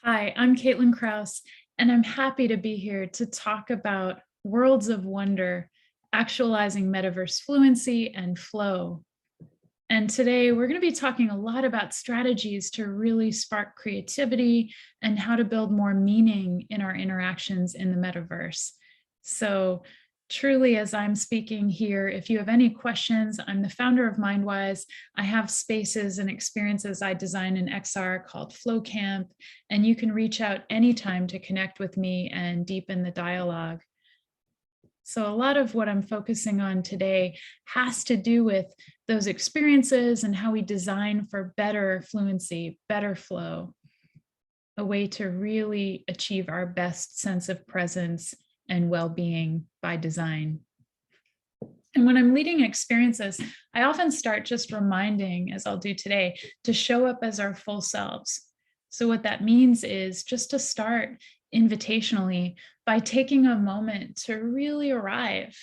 Hi, I'm Caitlin Krause, and I'm happy to be here to talk about worlds of wonder, actualizing metaverse fluency and flow. And today we're going to be talking a lot about strategies to really spark creativity and how to build more meaning in our interactions in the metaverse. So truly, as I'm speaking here, if you have any questions, I'm the founder of MindWise. I have spaces and experiences I design in XR called Flow Camp, and you can reach out anytime to connect with me and deepen the dialogue. So a lot of what I'm focusing on today has to do with those experiences and how we design for better fluency, better flow, a way to really achieve our best sense of presence and well-being by design. And when I'm leading experiences, I often start just reminding, as I'll do today, to show up as our full selves. So what that means is just to start invitationally by taking a moment to really arrive.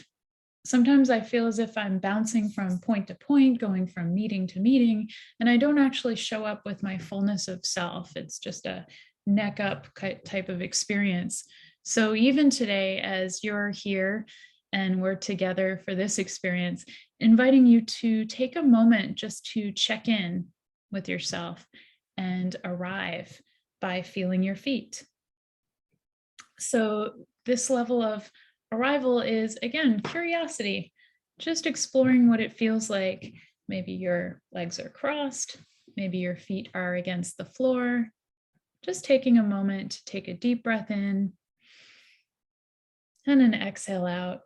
Sometimes I feel as if I'm bouncing from point to point, going from meeting to meeting, and I don't actually show up with my fullness of self. It's just a neck up type of experience. So even today, as you're here and we're together for this experience, inviting you to take a moment just to check in with yourself and arrive by feeling your feet. So this level of arrival is, again, curiosity, just exploring what it feels like. Maybe your legs are crossed, maybe your feet are against the floor. Just taking a moment to take a deep breath in and an exhale out.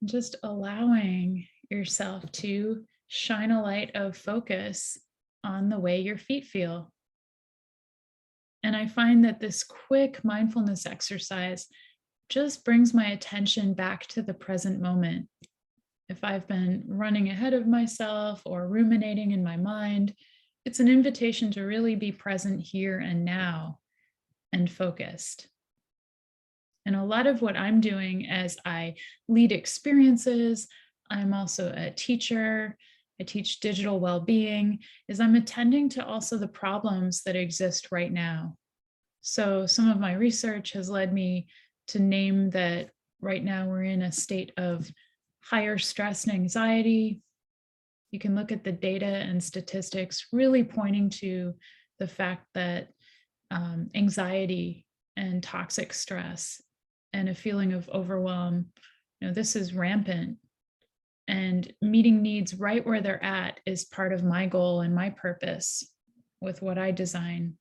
Just allowing yourself to shine a light of focus on the way your feet feel. And I find that this quick mindfulness exercise just brings my attention back to the present moment. If I've been running ahead of myself or ruminating in my mind, it's an invitation to really be present here and now and focused. And a lot of what I'm doing as I lead experiences, I'm also a teacher, I teach digital well-being, is I'm attending to also the problems that exist right now. So some of my research has led me to name that right now we're in a state of higher stress and anxiety. You can look at the data and statistics really pointing to the fact that anxiety and toxic stress and a feeling of overwhelm, this is rampant. And meeting needs right where they're at is part of my goal and my purpose with what I design.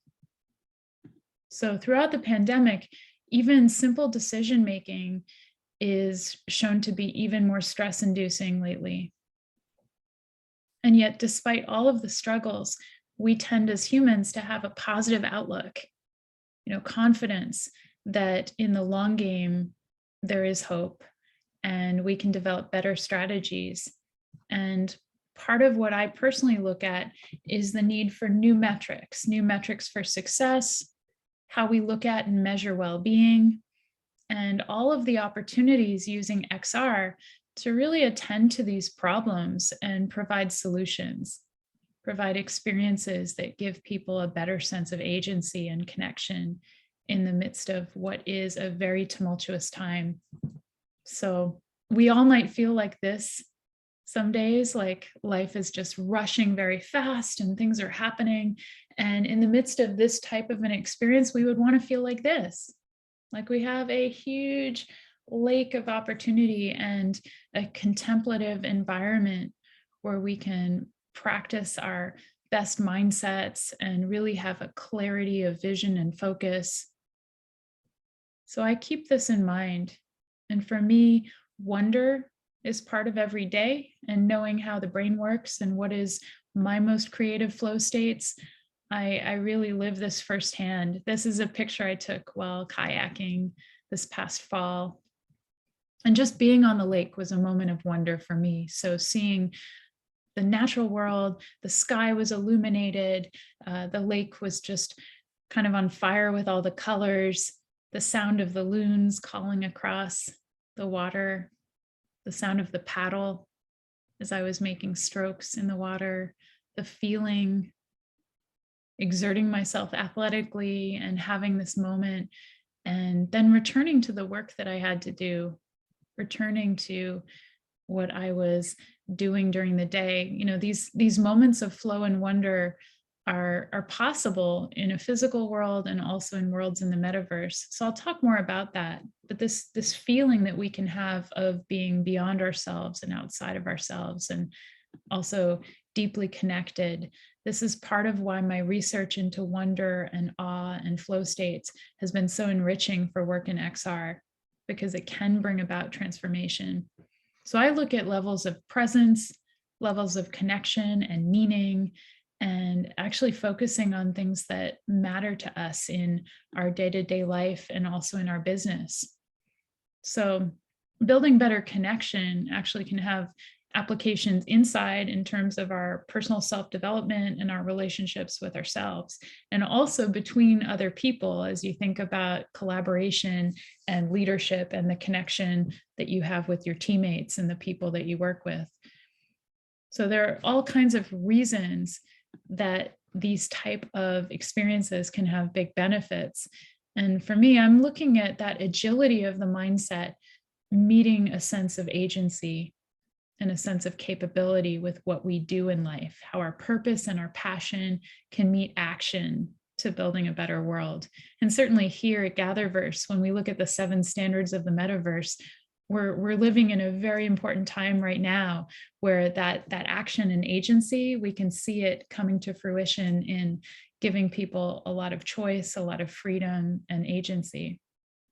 So throughout the pandemic, even simple decision making is shown to be even more stress inducing lately. And yet, despite all of the struggles, we tend as humans to have a positive outlook, confidence that in the long game, there is hope and we can develop better strategies. And part of what I personally look at is the need for new metrics for success, how we look at and measure well-being, and all of the opportunities using XR to really attend to these problems and provide solutions, provide experiences that give people a better sense of agency and connection in the midst of what is a very tumultuous time. So we all might feel like this some days, like life is just rushing very fast and things are happening. And in the midst of this type of an experience, we would want to feel like this, like we have a huge lake of opportunity and a contemplative environment where we can practice our best mindsets and really have a clarity of vision and focus. So I keep this in mind. And for me, wonder is part of every day, and knowing how the brain works and what is my most creative flow states. I really live this firsthand. This is a picture I took while kayaking this past fall. And just being on the lake was a moment of wonder for me. So seeing the natural world, the sky was illuminated, the lake was just kind of on fire with all the colors, the sound of the loons calling across the water, the sound of the paddle as I was making strokes in the water, the feeling exerting myself athletically and having this moment, and then returning to the work that I had to do, returning to what I was doing during the day. These moments of flow and wonder are possible in a physical world and also in worlds in the metaverse. So I'll talk more about that. But this feeling that we can have of being beyond ourselves and outside of ourselves, and also deeply connected. This is part of why my research into wonder and awe and flow states has been so enriching for work in XR, because it can bring about transformation. So I look at levels of presence, levels of connection and meaning, and actually focusing on things that matter to us in our day-to-day life and also in our business. So building better connection actually can have applications inside in terms of our personal self-development and our relationships with ourselves, and also between other people as you think about collaboration and leadership and the connection that you have with your teammates and the people that you work with. So there are all kinds of reasons that these type of experiences can have big benefits. And for me, I'm looking at that agility of the mindset meeting a sense of agency and a sense of capability with what we do in life, how our purpose and our passion can meet action to building a better world. And certainly here at Gatherverse, when we look at the 7 standards of the metaverse, we're living in a very important time right now where that action and agency, we can see it coming to fruition in giving people a lot of choice, a lot of freedom and agency.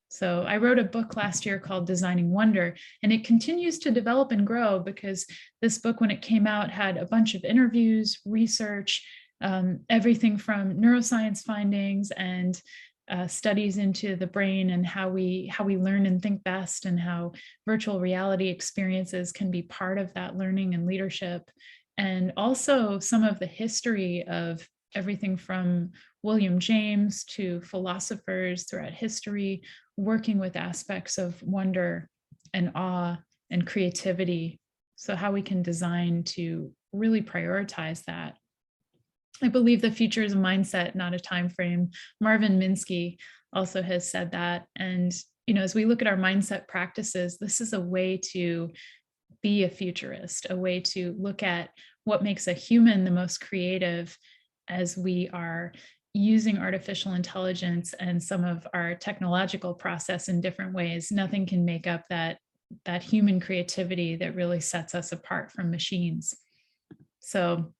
So I wrote a book last year called Designing Wonder, and it continues to develop and grow, because this book, when it came out, had a bunch of interviews, research, everything from neuroscience findings and studies into the brain and how we learn and think best, and how virtual reality experiences can be part of that learning and leadership. And also some of the history of everything from William James to philosophers throughout history, working with aspects of wonder and awe and creativity. So how we can design to really prioritize that. I believe the future is a mindset, not a time frame. Marvin Minsky also has said that. And as we look at our mindset practices, this is a way to be a futurist, a way to look at what makes a human the most creative as we are using artificial intelligence and some of our technological process in different ways. Nothing can make up that human creativity that really sets us apart from machines. So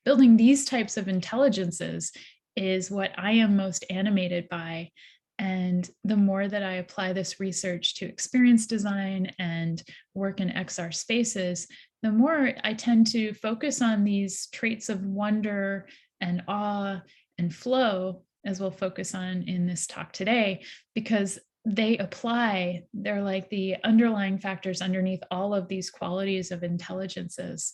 building these types of intelligences is what I am most animated by. And the more that I apply this research to experience design and work in XR spaces, the more I tend to focus on these traits of wonder and awe and flow, as we'll focus on in this talk today, because they're like the underlying factors underneath all of these qualities of intelligences.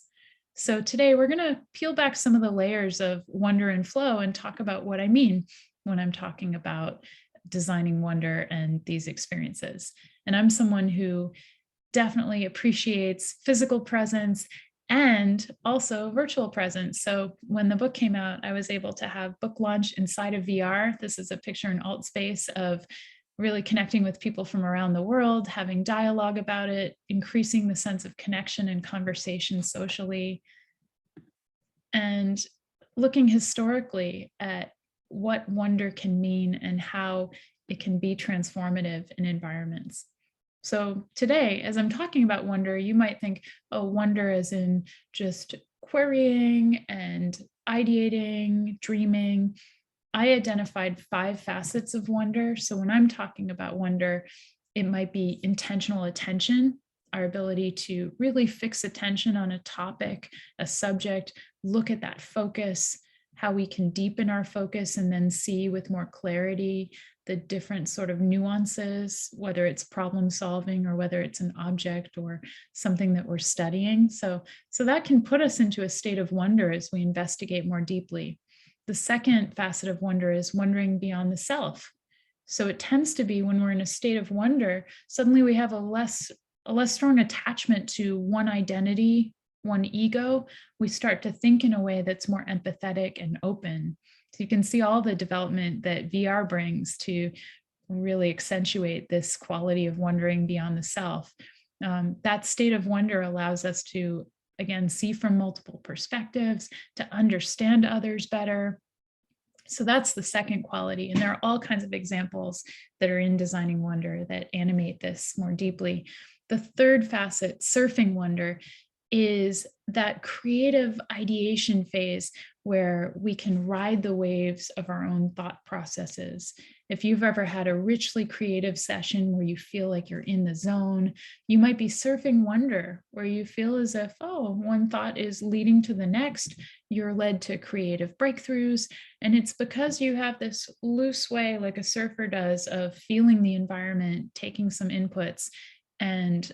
So today we're going to peel back some of the layers of wonder and flow and talk about what I mean when I'm talking about designing wonder and these experiences. And I'm someone who definitely appreciates physical presence and also virtual presence. So when the book came out, I was able to have book launch inside of VR. This is a picture in alt space of really connecting with people from around the world, having dialogue about it, increasing the sense of connection and conversation socially, and looking historically at what wonder can mean and how it can be transformative in environments. So today, as I'm talking about wonder, you might think, oh, wonder as in just querying and ideating, dreaming. I identified 5 facets of wonder. So when I'm talking about wonder, it might be intentional attention, our ability to really fix attention on a topic, a subject, look at that focus, how we can deepen our focus and then see with more clarity the different sort of nuances, whether it's problem solving or whether it's an object or something that we're studying. So that can put us into a state of wonder as we investigate more deeply. The second facet of wonder is wondering beyond the self. So it tends to be when we're in a state of wonder, suddenly we have a less strong attachment to one identity, one ego. We start to think in a way that's more empathetic and open So you can see all the development that VR brings to really accentuate this quality of wondering beyond the self. That state of wonder allows us to, again, see from multiple perspectives, to understand others better. So that's the second quality. And there are all kinds of examples that are in Designing Wonder that animate this more deeply. The third facet, surfing wonder, is that creative ideation phase where we can ride the waves of our own thought processes. If you've ever had a richly creative session where you feel like you're in the zone, you might be surfing wonder, where you feel as if, oh, one thought is leading to the next. You're led to creative breakthroughs. And it's because you have this loose way, like a surfer does, of feeling the environment, taking some inputs, and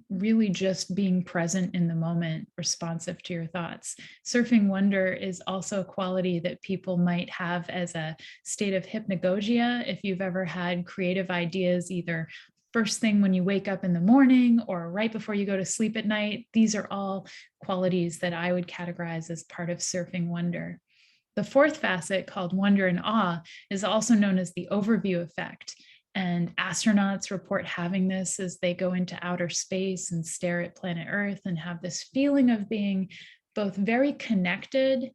really just being present in the moment, responsive to your thoughts. Surfing wonder is also a quality that people might have as a state of hypnagogia. If you've ever had creative ideas, either first thing when you wake up in the morning or right before you go to sleep at night, these are all qualities that I would categorize as part of surfing wonder. The fourth facet, called wonder and awe, is also known as the overview effect. And astronauts report having this as they go into outer space and stare at planet Earth and have this feeling of being both very connected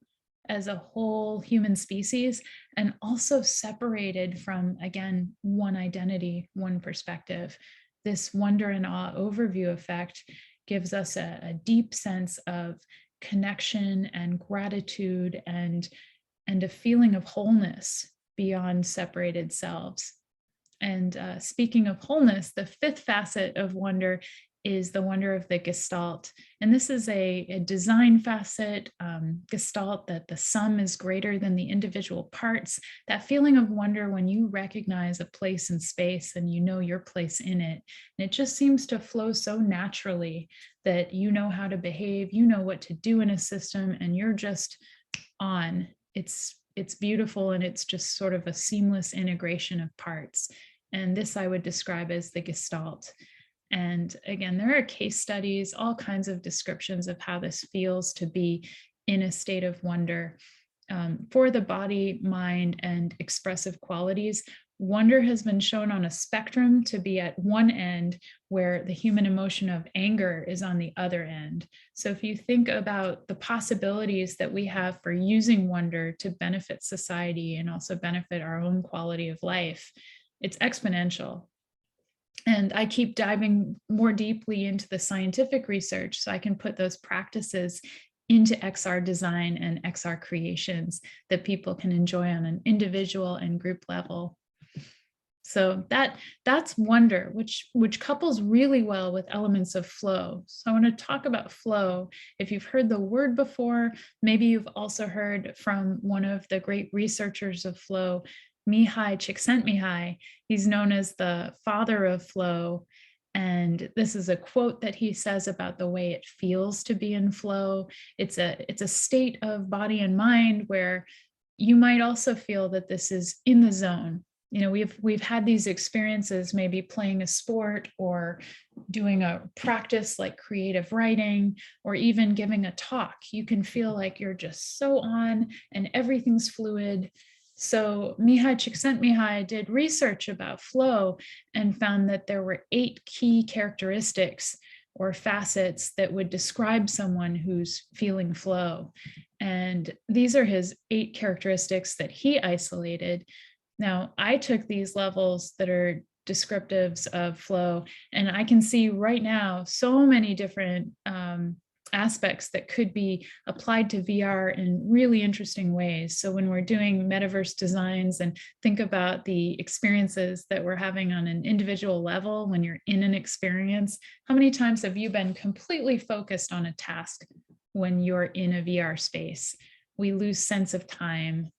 as a whole human species and also separated from, again, one identity, one perspective. This wonder and awe overview effect gives us a deep sense of connection and gratitude and a feeling of wholeness beyond separated selves. And speaking of wholeness, the fifth facet of wonder is the wonder of the gestalt. And this is a design facet, gestalt, that the sum is greater than the individual parts. That feeling of wonder when you recognize a place in space and you know your place in it. And it just seems to flow so naturally that you know how to behave, you know what to do in a system, and you're just on. It's beautiful, and it's just sort of a seamless integration of parts. And this I would describe as the gestalt. And again, there are case studies, all kinds of descriptions of how this feels to be in a state of wonder. For the body, mind, and expressive qualities, wonder has been shown on a spectrum to be at one end, where the human emotion of anger is on the other end. So if you think about the possibilities that we have for using wonder to benefit society and also benefit our own quality of life, it's exponential. And I keep diving more deeply into the scientific research so I can put those practices into XR design and XR creations that people can enjoy on an individual and group level. So that's wonder, which couples really well with elements of flow. So I want to talk about flow. If you've heard the word before, maybe you've also heard from one of the great researchers of flow, Mihai Csikszentmihalyi. He's known as the father of flow. And this is a quote that he says about the way it feels to be in flow. It's a state of body and mind where you might also feel that this is in the zone. You know, we've had these experiences, maybe playing a sport or doing a practice like creative writing, or even giving a talk. You can feel like you're just so on and everything's fluid. So Mihai Csikszentmihalyi did research about flow and found that there were 8 key characteristics or facets that would describe someone who's feeling flow. And these are his 8 characteristics that he isolated. Now, I took these levels that are descriptives of flow, and I can see right now so many different aspects that could be applied to VR in really interesting ways. So when we're doing metaverse designs and think about the experiences that we're having on an individual level, when you're in an experience, how many times have you been completely focused on a task when you're in a VR space? We lose sense of time.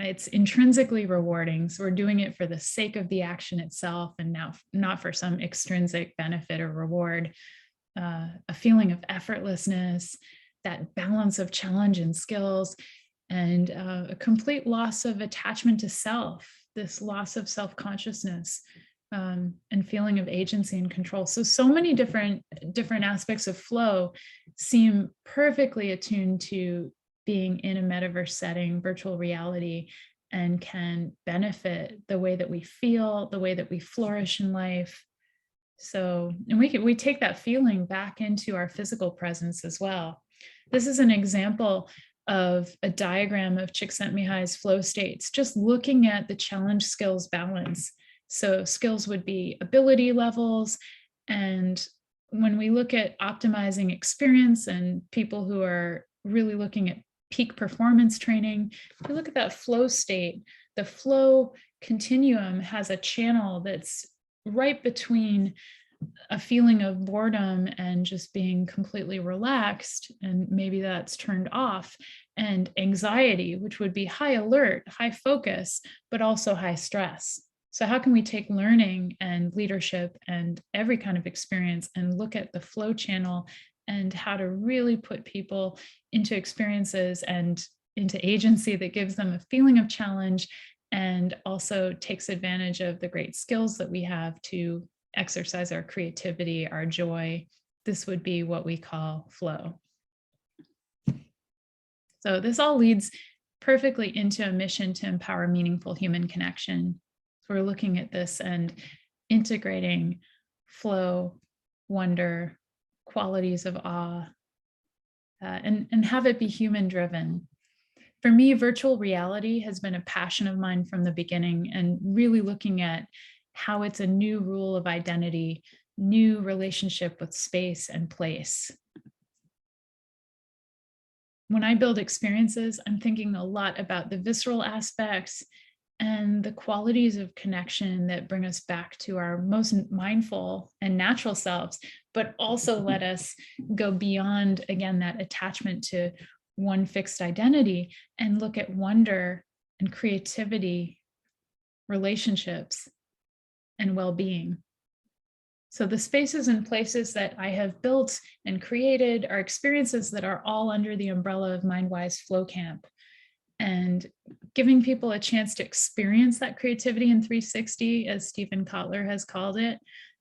It's intrinsically rewarding. So we're doing it for the sake of the action itself and now not for some extrinsic benefit or reward. A feeling of effortlessness, that balance of challenge and skills, and a complete loss of attachment to self, this loss of self-consciousness, and feeling of agency and control. So many different aspects of flow seem perfectly attuned to being in a metaverse setting, virtual reality, and can benefit the way that we feel, the way that we flourish in life. So, and we take that feeling back into our physical presence as well. This is an example of a diagram of Csikszentmihalyi's flow states, just looking at the challenge skills balance. So skills would be ability levels. And when we look at optimizing experience and people who are really looking at peak performance training, if you look at that flow state, the flow continuum has a channel that's right between a feeling of boredom and just being completely relaxed, and maybe that's turned off, and anxiety, which would be high alert, high focus, but also high stress. So how can we take learning and leadership and every kind of experience and look at the flow channel and how to really put people into experiences and into agency that gives them a feeling of challenge and also takes advantage of the great skills that we have to exercise our creativity, our joy. This would be what we call flow. So this all leads perfectly into a mission to empower meaningful human connection. So we're looking at this and integrating flow, wonder, qualities of awe, and have it be human driven. For me, virtual reality has been a passion of mine from the beginning, and really looking at how it's a new rule of identity, new relationship with space and place. When I build experiences, I'm thinking a lot about the visceral aspects and the qualities of connection that bring us back to our most mindful and natural selves, but also let us go beyond, again, that attachment to one fixed identity and look at wonder and creativity, relationships, and well-being. So the spaces and places that I have built and created are experiences that are all under the umbrella of MindWise Flow Camp, and giving people a chance to experience that creativity in 360, as Stephen Kotler has called it.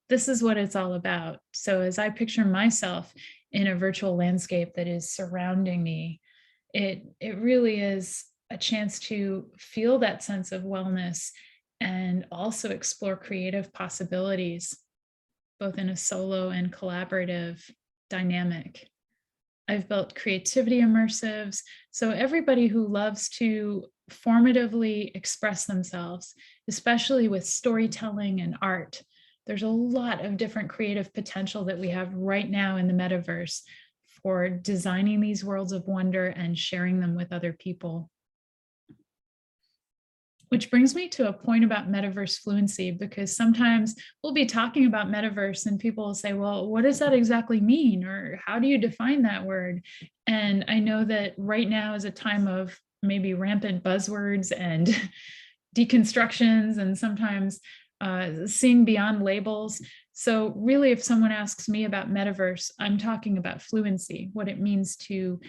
This is what it's all about. So as I picture myself in a virtual landscape that is surrounding me, it really is a chance to feel that sense of wellness and also explore creative possibilities, both in a solo and collaborative dynamic. I've built creativity immersives. So everybody who loves to formatively express themselves, especially with storytelling and art, there's a lot of different creative potential that we have right now in the metaverse for designing these worlds of wonder and sharing them with other people. Which brings me to a point about metaverse fluency, because sometimes we'll be talking about metaverse and people will say, well, what does that exactly mean? Or how do you define that word? And I know that right now is a time of maybe rampant buzzwords and deconstructions and sometimes seeing beyond labels. So really, if someone asks me about metaverse, I'm talking about fluency, what it means to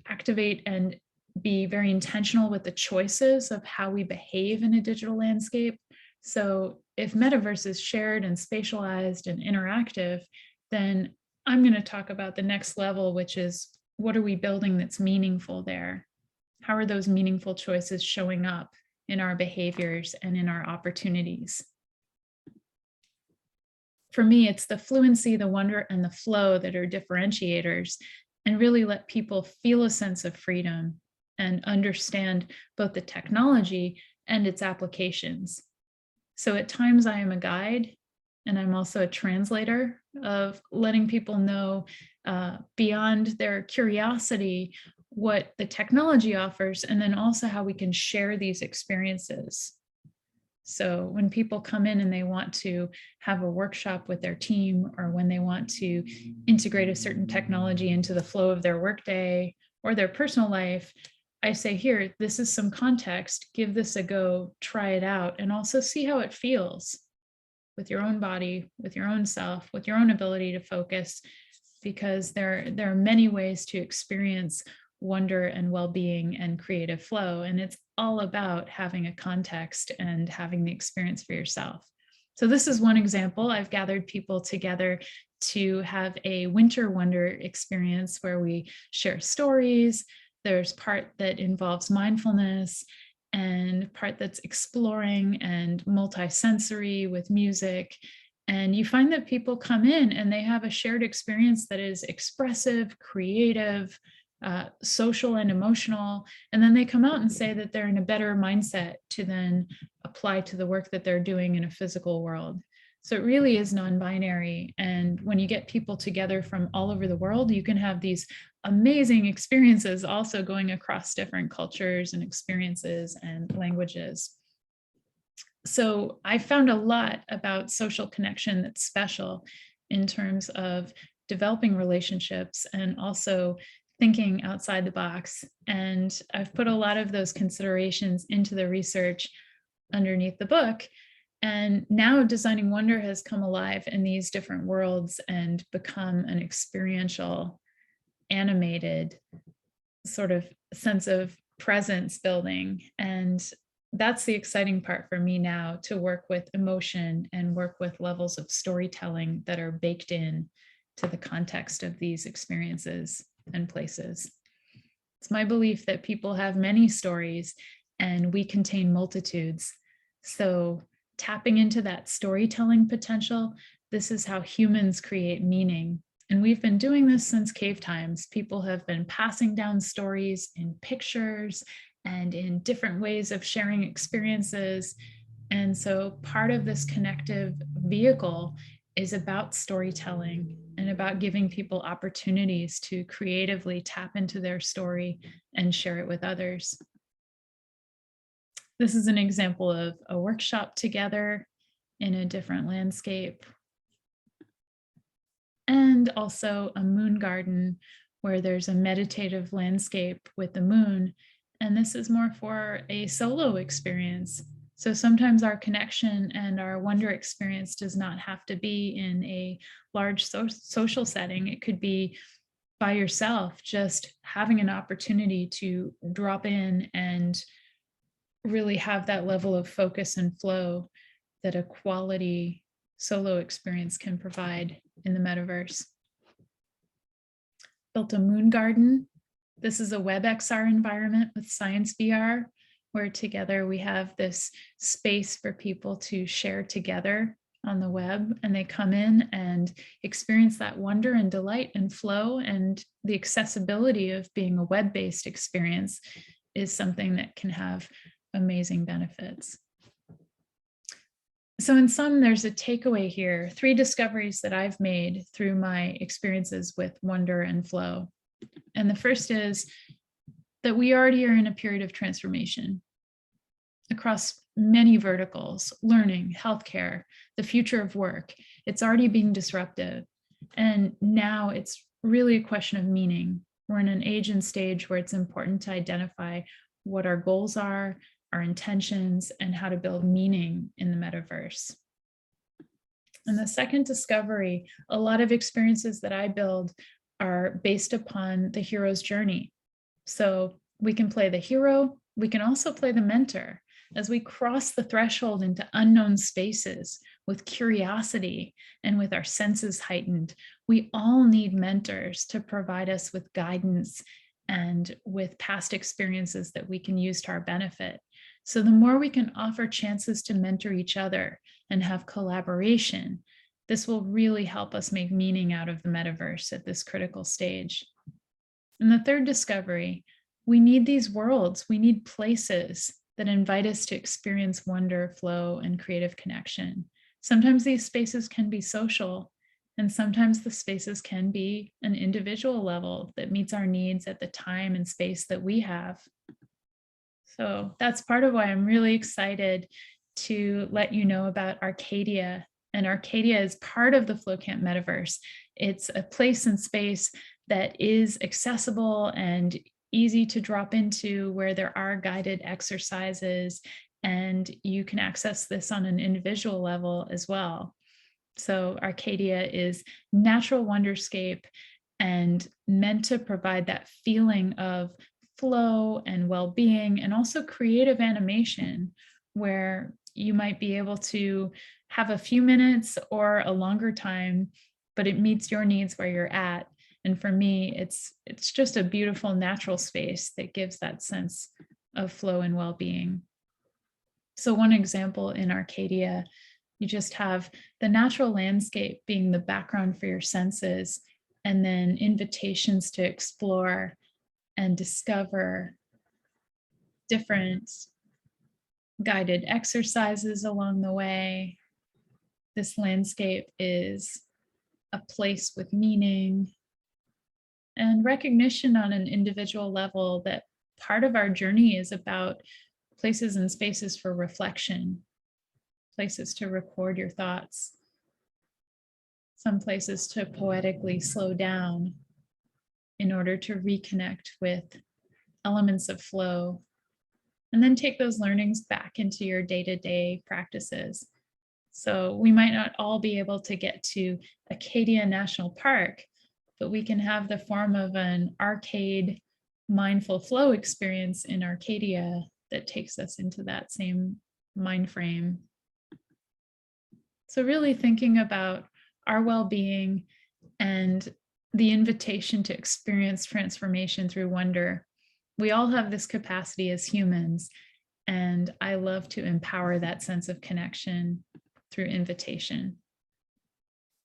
activate and be very intentional with the choices of how we behave in a digital landscape. So if metaverse is shared and spatialized and interactive, then I'm going to talk about the next level, which is what are we building that's meaningful there? How are those meaningful choices showing up in our behaviors and in our opportunities? For me, it's the fluency, the wonder, and the flow that are differentiators, and really let people feel a sense of freedom and understand both the technology and its applications. So at times I am a guide, and I'm also a translator of letting people know beyond their curiosity what the technology offers, and then also how we can share these experiences. So when people come in and they want to have a workshop with their team, or when they want to integrate a certain technology into the flow of their workday or their personal life, I say, here, this is some context, give this a go, try it out, and also see how it feels with your own body, with your own self, with your own ability to focus, because there are many ways to experience wonder and well-being and creative flow. And it's all about having a context and having the experience for yourself. So this is one example. I've gathered people together to have a winter wonder experience where we share stories, There's part that involves mindfulness and part that's exploring and multisensory with music. And you find that people come in and they have a shared experience that is expressive, creative, social, and emotional. And then they come out and say that they're in a better mindset to then apply to the work that they're doing in a physical world. So it really is non-binary. And when you get people together from all over the world, you can have these amazing experiences also going across different cultures and experiences and languages. So I found a lot about social connection that's special in terms of developing relationships and also thinking outside the box. And I've put a lot of those considerations into the research underneath the book. And now Designing Wonder has come alive in these different worlds and become an experiential, animated sort of sense of presence building. And that's the exciting part for me now, to work with emotion and work with levels of storytelling that are baked in to the context of these experiences and places. It's my belief that people have many stories and we contain multitudes. So tapping into that storytelling potential, this is how humans create meaning. And we've been doing this since cave times. People have been passing down stories in pictures and in different ways of sharing experiences. And so part of this connective vehicle is about storytelling and about giving people opportunities to creatively tap into their story and share it with others. This is an example of a workshop together in a different landscape. And also a moon garden where there's a meditative landscape with the moon. And this is more for a solo experience. So sometimes our connection and our wonder experience does not have to be in a large social setting. It could be by yourself, just having an opportunity to drop in and really have that level of focus and flow that a quality solo experience can provide in the metaverse. Built a moon garden. This is a WebXR environment with Science VR, where together we have this space for people to share together on the web, and they come in and experience that wonder and delight and flow. And the accessibility of being a web-based experience is something that can have amazing benefits. So in sum, there's a takeaway here, 3 discoveries that I've made through my experiences with wonder and flow. And the first is that we already are in a period of transformation across many verticals: learning, healthcare, the future of work. It's already being disruptive. And now it's really a question of meaning. We're in an age and stage where it's important to identify what our goals are, our intentions, and how to build meaning in the metaverse. And the second discovery, a lot of experiences that I build are based upon the hero's journey. So we can play the hero, we can also play the mentor. As we cross the threshold into unknown spaces with curiosity and with our senses heightened, we all need mentors to provide us with guidance and with past experiences that we can use to our benefit. So the more we can offer chances to mentor each other and have collaboration, this will really help us make meaning out of the metaverse at this critical stage. And the third discovery, we need these worlds, we need places that invite us to experience wonder, flow, and creative connection. Sometimes these spaces can be social, and sometimes the spaces can be an individual level that meets our needs at the time and space that we have. So that's part of why I'm really excited to let you know about Arcadia. And Arcadia is part of the FlowCamp Metaverse. It's a place and space that is accessible and easy to drop into, where there are guided exercises, and you can access this on an individual level as well. So Arcadia is natural wonderscape and meant to provide that feeling of flow and well-being, and also creative animation, where you might be able to have a few minutes or a longer time, but it meets your needs where you're at. And for me, it's just a beautiful natural space that gives that sense of flow and well-being. So one example in Arcadia, you just have the natural landscape being the background for your senses, and then invitations to explore and discover different guided exercises along the way. This landscape is a place with meaning and recognition on an individual level that part of our journey is about places and spaces for reflection, places to record your thoughts, some places to poetically slow down in order to reconnect with elements of flow, and then take those learnings back into your day-to-day practices. So we might not all be able to get to Acadia National Park, but we can have the form of an arcade mindful flow experience in Arcadia that takes us into that same mind frame. So really thinking about our well-being and the invitation to experience transformation through wonder. We all have this capacity as humans, and I love to empower that sense of connection through invitation.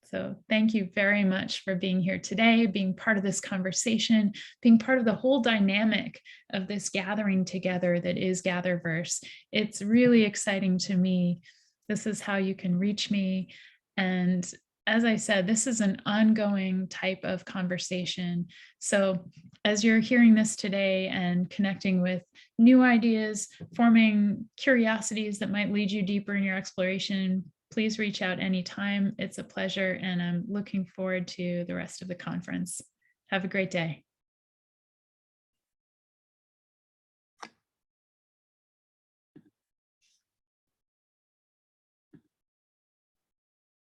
So thank you very much for being here today, being part of this conversation, being part of the whole dynamic of this gathering together that is Gatherverse. It's really exciting to me. This is how you can reach me. And as I said, this is an ongoing type of conversation. So as you're hearing this today and connecting with new ideas, forming curiosities that might lead you deeper in your exploration, please reach out anytime. It's a pleasure, and I'm looking forward to the rest of the conference. Have a great day.